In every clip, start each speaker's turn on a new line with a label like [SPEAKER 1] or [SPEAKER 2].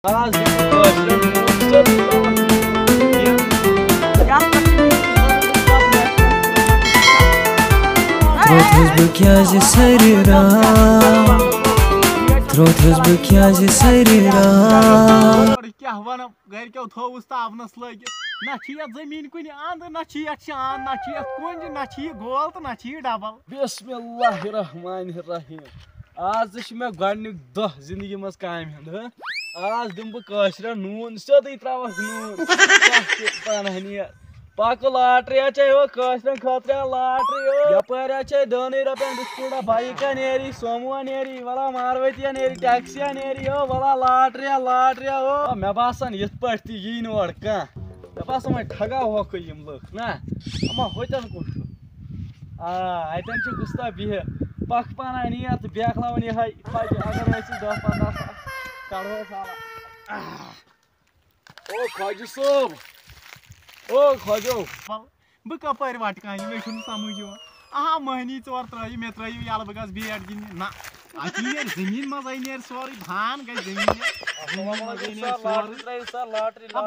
[SPEAKER 1] کیا ونم گرکیو تھووُس تاونس لٲگِتھ نہ چھِ یتھ زٔمیٖن کُنہِ اَنٛد نہ چھِ یتھ شان نہ چھِ یتھ کُنٛج نہ چھِ یہِ گول تہٕ نہ چھِ یہِ ڈبل.
[SPEAKER 2] بسم اللہ الرحمن الرحیم. آز چھِ مےٚ گۄڈنیُک دۄہ زندگی منٛز کامہِ ہُنٛد. آز دِمہٕ بہٕ کٲشرٮ۪ن نوٗن سیوٚدُے تراوکھ نوٗن پکہٕ لاٹریا چھے ہو کٲشرٮ۪ن خٲطرٕ لاٹری یپٲرۍ چھے دٲنٕے رۄپین بِسکوٗٹا بایکا نیری سوموا نیری ولا ماروتیا نیری ٹیکسیا نیری ہو ولا لاٹریا لاٹریا ہو. مےٚ باسان یِتھ پٲٹھۍ تہِ یی نہٕ اورٕ کانٛہہ. مےٚ باسان وۄنۍ ٹھگاوہوکھٕے یِم لُکھ نا اما ہوٚتٮ۪ن کُن چھُ اتٮ۪ن چھُ گُستا بِہِتھ پکھ پانا نیر تہٕ بیکھناوُن یِہے پتہٕ اگر ٲسِس 10-15 ساس کڑہوس حالا. او خواجہ صٲب او خواجو
[SPEAKER 1] بہٕ کپٲرۍ وٹہٕ کانہِ مےٚ چھُنہٕ سمجھ یِوان مٔہنی ژور ترٲیِو مےٚ ترٲیِو یلہٕ بہٕ گژھٕ بیٹ گِنٛدنہِ نہ اتہِ نیرِ زٔمیٖن منٛزٕے نیرِ سورُے بان گژھِ زٔمیٖن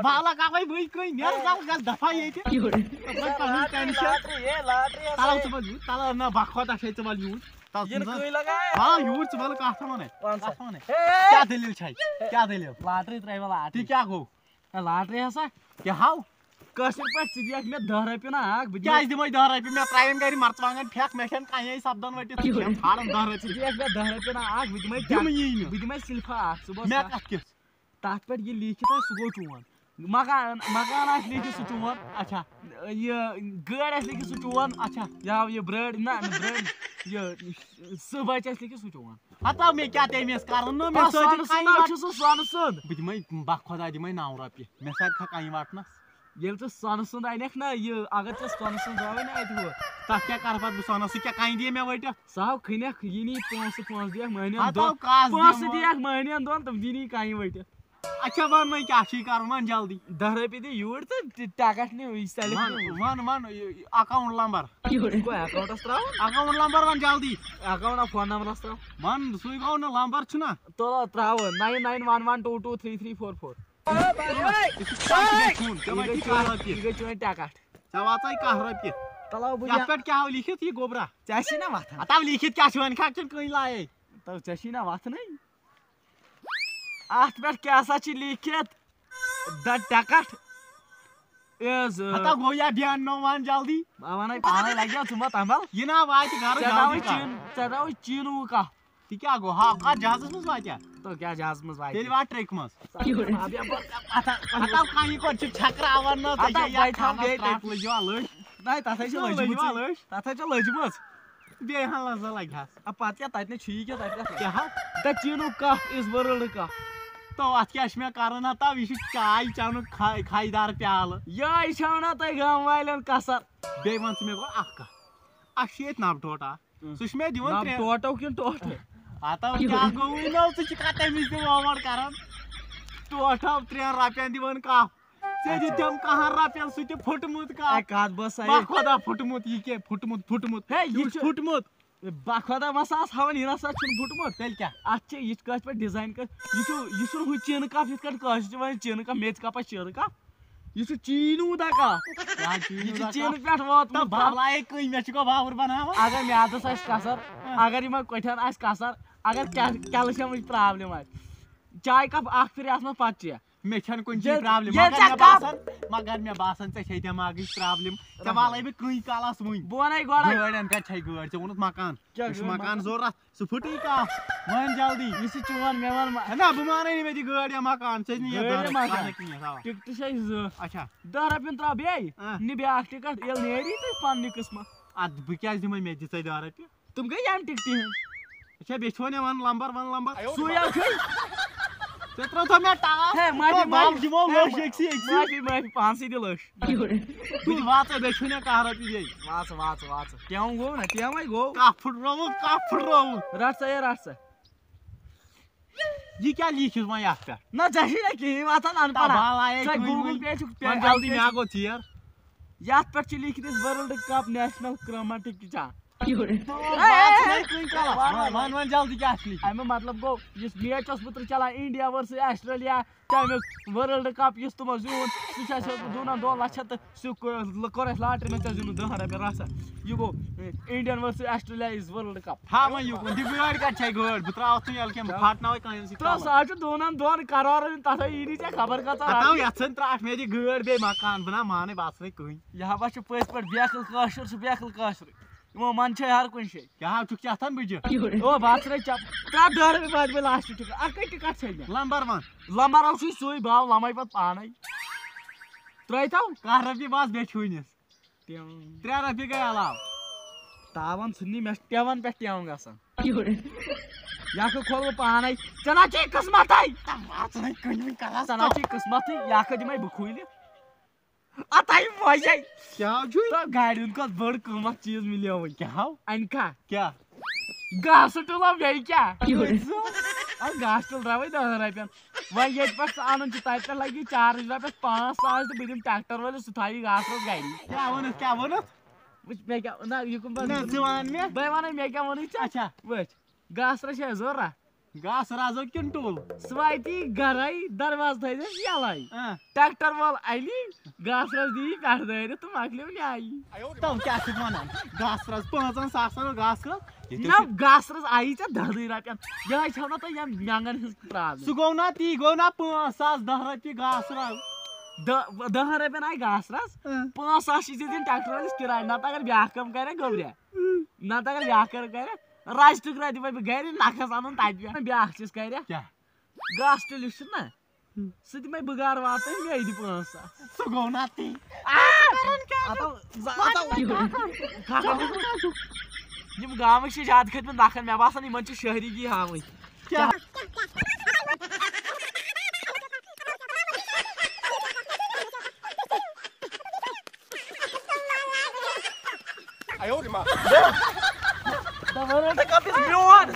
[SPEAKER 1] بالک اوے بٕے کٕنۍ نیرٕ ژل گژھ دفا ییٚتہِ تل نہ بکھوتا چھے ژٕ ول یوٗر یوٗر ژٕ ول کتھ ونے کیٛاہ دٔلیٖل چھے کیٛاہ دٔلیٖل
[SPEAKER 2] لاٹری ترٛٲیوا لاٹری
[SPEAKER 1] تہِ کیٛاہ گوٚو
[SPEAKER 2] لاٹری ہسا
[SPEAKER 1] کیٛاہ ہاو
[SPEAKER 2] کٲشِر پٲٹھۍ ژٕ دِکھ مےٚ 10 رۄپیہِ نا اکھ بہٕ
[SPEAKER 1] کیٛازِ دِمے 10 رۄپیہِ مےٚ ترٛاین گرِ مرژٕوانگن پھیکھ مےٚ چھَنہٕ کنے سپدان ؤٹِتھ ژھانڈان 10 رۄپیہِ
[SPEAKER 2] ژٕ دِکھ مےٚ 10 رۄپیہِ نا اکھ بہٕ دِمے بہٕ دِمے سلفا اکھ صُبحس
[SPEAKER 1] مےٚ کتھ کِژھ
[SPEAKER 2] تتھ پٮ۪ٹھ یہِ لیٖکھِتھ آسہِ سُہ گوٚو چون مکان آسہِ لیٖکھِتھ سُہ چون
[SPEAKER 1] اچھا
[SPEAKER 2] یہِ گٲڑۍ آسہِ لیٖکھِتھ سُہ چون اچھا یا یہِ برٲر نہ برٲر یہِ سُہ بچہِ آسہِ لیٖکھِتھ سُہ چون
[SPEAKER 1] ہتا مےٚ کیٛاہ تٔمِس کرُن نہٕ مےٚ
[SPEAKER 2] چھُ سُہ سۄنہٕ سُنٛد
[SPEAKER 1] بہٕ دِمے بکھ خۄدا دِمے 9 رۄپیہِ مےٚ سۭتۍ کھا کنہِ وٹنس
[SPEAKER 2] ییٚلہِ ژٕ سۄنہٕ سُنٛد انکھ نا یہِ اگر ژےٚ سۄنہٕ سُنٛد زاوٕے نا اتہِ ہُہ
[SPEAKER 1] تتھ کیٛاہ کرٕ پتہٕ بہٕ سۄنس سُہ کیٛاہ کنہِ دِیہِ مےٚ ؤٹِتھ
[SPEAKER 2] سُہ ہاو کھٔنِکھ یہِ نی پونٛسہٕ دِیکھ مٔہنِین دۄن پونٛسہٕ دِیکھ مٔہنِین دۄن تِم دِنی کنہِ ؤٹِتھ.
[SPEAKER 1] اچھا ون وۄنۍ کیٛاہ چھُے کرُن ون جلدی
[SPEAKER 2] 10 رۄپیہِ دِ یوٗرۍ تہٕ ٹکٹ نہِ
[SPEAKER 1] ون اکاونٹ نمبر
[SPEAKER 2] اکاونٹس تراوُن
[SPEAKER 1] اکاونٹ نمبر ون جلدی
[SPEAKER 2] اکاونٹ فون نمبرس تراو
[SPEAKER 1] ون سُے گوٚو نہٕ نمبر چھُنا
[SPEAKER 2] تُل تراوُن 9911223344 یہِ گٔے چٲنۍ ٹکٹ
[SPEAKER 1] ژےٚ واژے 10 رۄپیہِ
[SPEAKER 2] تلاو بہٕ
[SPEAKER 1] یتھ پٮ۪ٹھ کیٛاہ لیٖکھِتھ یہِ گوبرا
[SPEAKER 2] ژےٚ چھی نا وتھان
[SPEAKER 1] ہتا لیٖکھِتھ کیٛاہ چھُ وۄنۍ کھا کِنہٕ کٕنۍ لایے
[SPEAKER 2] ژےٚ چھی نا وتھنٕے اتھ پٮ۪ٹھ کیٛاہ سا چھِ لیٖکھِتھ د ٹکٹ از
[SPEAKER 1] ہتا گوٚو یا بیٚہنو ون جلدی
[SPEAKER 2] بہٕ ونے پانے لگیو ژٕ ما تمبل
[SPEAKER 1] یہِ نا واتہِ گرٕ
[SPEAKER 2] ژےٚ دراوٕے چیٖنوٗ کانٛہہ
[SPEAKER 1] تہِ کیٛاہ گوٚو ہا کتھ جہازس منٛز واتیا
[SPEAKER 2] تو کیٛاہ جہازس منٛز واتہِ
[SPEAKER 1] تیٚلہِ وات ٹرٛیکہِ منٛز ہتا کنہِ کۄٹ چھِ چھکراوان نہ
[SPEAKER 2] نہ تتھ ہے چھِ لٔجمٕژ
[SPEAKER 1] بیٚیہِ ہن لزا لگہِ ہس
[SPEAKER 2] پتہٕ کیٛاہ تتہِ چھُ یہِ کیٛاہ تتہِ
[SPEAKER 1] کیٛاہ ہا
[SPEAKER 2] د چیٖنوٗ کپ از ورلڈ کپ
[SPEAKER 1] تو اتھ کیٛاہ چھُ مےٚ کرُن ہتا یہِ چھُ چاے چٮ۪نُک کھے دار پیالہٕ
[SPEAKER 2] یہے چھو نا تۄہہِ گامہٕ والٮ۪ن کسر
[SPEAKER 1] بیٚیہِ ون ژٕ مےٚ گوٚو اکھ کتھ اکھ چھُ ییٚتہِ نبہٕ ٹوٹھ اکھ سُہ چھُ مےٚ دِوان
[SPEAKER 2] ٹوٹو کِنہٕ ٹوٹھٕ
[SPEAKER 1] ہتا کیٛاہ گوٚوُے نو ژٕ چھُکھا تٔمِس تہِ ووٚوڑ کران ٹوٹھو 3 رۄپین دِوان کپ ژےٚ دِتٮ۪م 10 رۄپین سُہ تہِ پھُٹمُت کپ
[SPEAKER 2] کتھ بس
[SPEAKER 1] خۄدا پھُٹمُت یہِ کیٛاہ پھُٹمُت
[SPEAKER 2] یہِ چھُ
[SPEAKER 1] پھُٹمُت
[SPEAKER 2] خۄدا ما ساس ہاوان یہِ نسا چھُنہٕ پھُٹمُت
[SPEAKER 1] تیٚلہِ کیٛاہ
[SPEAKER 2] اتھ چھِ یِتھ کٲٹھۍ پٲٹھۍ ڈِزاین یہِ چھُنہٕ ہُہ چیٖنہٕ کپ یِتھ کٲٹھۍ کٲشِر چھِ ونان چیٖنہٕ کپ میٚژِ کپا چیٖنہٕ کپ یہِ چھُ چیٖنوٗ دا کپ یہِ چھُ چیٖنہٕ پٮ۪ٹھ ووتمُت
[SPEAKER 1] بابلایے کٕنۍ مےٚ چھُ گوٚو باور بناوان
[SPEAKER 2] اگر میادس آسہِ کسر اگر یِمن کوٹھٮ۪ن آسہِ کسر اگر کیلشیمٕچ پرابلم آسہِ چاے کپ اکھ پھِرِ اتھ منٛز پتہٕ چیٚیہِ
[SPEAKER 1] مےٚ چھنہٕ کُنہِ چیٖز پرابلم مگر مےٚ باسان ژےٚ چھے دٮ۪ماغٕچ پرابلم ژےٚ والے بہٕ کٕنۍ کالس وٕنۍ
[SPEAKER 2] بہٕ ونے گۄڈے
[SPEAKER 1] گٲڑٮ۪ن کتہِ چھے گٲڑۍ ژےٚ ووٚنُتھ مکان مےٚ چھُ مکان ضروٗرت سُہ پھٕٹٕے کپ وۄنۍ جلدی
[SPEAKER 2] یہِ چھُ چون مےٚ ون
[SPEAKER 1] نہ بہٕ مانے نہٕ مےٚ دِ گٲڑۍ یا مکان ژےٚ
[SPEAKER 2] ٹکٹہٕ چھے 2
[SPEAKER 1] اچھا
[SPEAKER 2] 10 رۄپین تراو بیٚیہِ نہِ بیاکھ ٹکٹ ییٚلہِ نیری تہٕ پننہِ قٕسمت
[SPEAKER 1] ادٕ بہٕ کیٛازِ دِمے مےٚ دِ ژےٚ 10 رۄپیہِ
[SPEAKER 2] تِم گٔے ییٚمہِ ٹکٹہِ ہٕنٛز
[SPEAKER 1] اچھا بیٚیہِ چھُ وۄنۍ ون لمبر
[SPEAKER 2] سُے حظ چھُے
[SPEAKER 1] ژےٚ ترٛٲوتھا مےٚ ٹاپ دِمو لٔچھ
[SPEAKER 2] معٲفی پانسٕے دِ لٔچھ
[SPEAKER 1] بہٕ تہِ واژے بیٚیہِ چھُ مےٚ 10 رۄپیہِ بیٚیہِ
[SPEAKER 2] واژٕ ٹیوٚم گوٚو نا ٹیوٚمے گوٚو
[SPEAKER 1] کپ پھٕٹرووُکھ
[SPEAKER 2] رٹ سا ہے رٹ سا
[SPEAKER 1] یہِ کیٛاہ لیٖکھِتھ وۄنۍ یتھ پٮ۪ٹھ
[SPEAKER 2] نہ ژےٚ چھُے نہ کِہیٖنۍ واتان ان پڑا گوٗگل پے چھُکھ
[SPEAKER 1] جلدی مےٚ گوٚو ژیر
[SPEAKER 2] یتھ پٮ۪ٹھ چھُ لیٖکھِتھ ورلڈ کپ نیشنل کرٛمٹٕکۍ
[SPEAKER 1] ون جلدی کیا
[SPEAKER 2] امیُک مطلب گوٚو یُس میچ اوس اوترٕ چلان انڈیا ورسز آسٹریلیا تمیُک ورلڈ کپ یُس تِمو زیوٗن سُہ چھُ اَسہِ دۄن 2 لچھن تہٕ سُہ کوٚر اَسہِ لاٹری منٛز ژےٚ زیوٗنُتھ 10 رۄپیہِ رسا یہِ گوٚو انڈین ورسز آسٹریلیا از ورلڈ کپ
[SPEAKER 1] ہاں وۄنۍ یُکُن دِ گٲڑۍ کتہِ چھے گٲڑۍ بہٕ تراوتھ نہٕ ییٚلہِ کینٛہہ بہٕ پھٹناوے کانٛہہ سۭتۍ
[SPEAKER 2] تہٕ سُہ حظ چھُ 2 کرورن تتھ یی نہٕ ژےٚ خبر کۭژاہ
[SPEAKER 1] یژھن تراٹھ مےٚ دِ گٲڑۍ بیٚیہِ مکان بہٕ نا مانے بہٕ ژھٕنَے کٕہٕنۍ
[SPEAKER 2] یہِ ہا چھُ پٔزۍ پٲٹھۍ بیکھل کٲشُر سُہ بیکھل کٲشرُے یِمو من چھے ہر کُنہِ جایہِ
[SPEAKER 1] کیٛاہ چھُکھ ژےٚ اتھن بٕجہِ
[SPEAKER 2] او بہٕ ژھٕنَے چپ 10 رۄپیہِ واتہِ مےٚ لاسٹ ٹِکٹ اکٕے ٹِکٹ چھے مےٚ
[SPEAKER 1] لمبر ون
[SPEAKER 2] لمبر او چھُے سُے باو لمے پتہٕ پانے ترٛٲیتو
[SPEAKER 1] 10 رۄپیہِ بس بیٚیہِ ہوٗنِس 3 رۄپیہِ گٔے علاوٕ
[SPEAKER 2] تاون ژھٕنی مےٚ چھُ ٹیون پٮ۪ٹھ ٹیون گژھان یکھٕ کھول بہٕ پانے ژےٚ نا چھے قٕسمتھے ژےٚ نا چھے قٕسمتھٕے یکھٕ دِمے بہٕ کھوٗلہِ اتھے مزے
[SPEAKER 1] کیٛاہ چھُے
[SPEAKER 2] گاڑِ ہُنٛد کھۄتہٕ بٔڑ قۭمتھ چیٖز مِلیو وۄنۍ
[SPEAKER 1] کیٛاہ
[SPEAKER 2] انکھا
[SPEAKER 1] کیٛاہ
[SPEAKER 2] گاسہٕ ٹُلو بیٚیہِ کیٛاہ گاسہٕ ٹُل درٛاوے 10 رۄپین وۄنۍ ییٚتہِ پٮ۪ٹھ ژٕ اَنُن چھُ تتہِ پٮ۪ٹھ لگی چارج رۄپیس 5,000 تہٕ بہٕ دِمہٕ ٹریکٹر وٲلِس سُہ تھاوِ گاسہٕ گرِ
[SPEAKER 1] کیٛاہ ووٚنُتھ
[SPEAKER 2] وٕچھ مےٚ کیٛاہ نہ یہِ کُن
[SPEAKER 1] ژٕ وَن مےٚ
[SPEAKER 2] بہٕ وَنَے مےٚ کیٛاہ ووٚنُے ژےٚ
[SPEAKER 1] اچھا
[SPEAKER 2] وٕچھ گاسہٕ چھےٚ ضوٚرتھ
[SPEAKER 1] گاسہٕ رازو کِنہٕ ٹوٗل
[SPEAKER 2] سُہ واتی گرے دروازٕ تھٲیزٮ۪س یَلے ٹریکٹر وول اَنہِ گاسہٕ رس دی پٮ۪ٹھٕ دٲرِتھ تہٕ مۄکلیو نیایی
[SPEAKER 1] تِم کیٛاہ چھِکھ وَنان گاسہٕ رز 5,000 گاسہٕ
[SPEAKER 2] نہ گاسہٕ رس آیی ژےٚ 10 رۄپین یِہے چھو نا تۄہہِ یِم مٮ۪نٛگن ہٕنٛز پرٛابلِم
[SPEAKER 1] سُہ گوٚو نا تی گوٚو نا 5,000 10 رۄپیہِ گاسہٕ رز
[SPEAKER 2] 10 رۄپین آیہِ گاسہٕ رس 5,000 چھِ ژےٚ دِنۍ ٹریکٹر وٲلِس کِراے نتہٕ اگر بیٛاکھ کٲم کرے گوٚبریا نتہٕ اگر بیٛاکھ کٲم کرے رز ٹُکرا دِمے بہٕ گرِ نکھس انُن تتہِ پٮ۪ٹھ بیٛاکھ چیٖز کرے گاسہٕ ٹُلِس چھُ نا سُہ دِمے بہٕ گرٕ واتنٲوِتھ مےٚ دِ 5,000
[SPEAKER 1] سُہ گوٚو نا تی
[SPEAKER 2] یِم گامٕکۍ چھِ زیادٕ کھٔتۍمٕتۍ نکھن مےٚ باسان یِمن چھِ شہرِگی ہاوٕنۍ The world cup is میون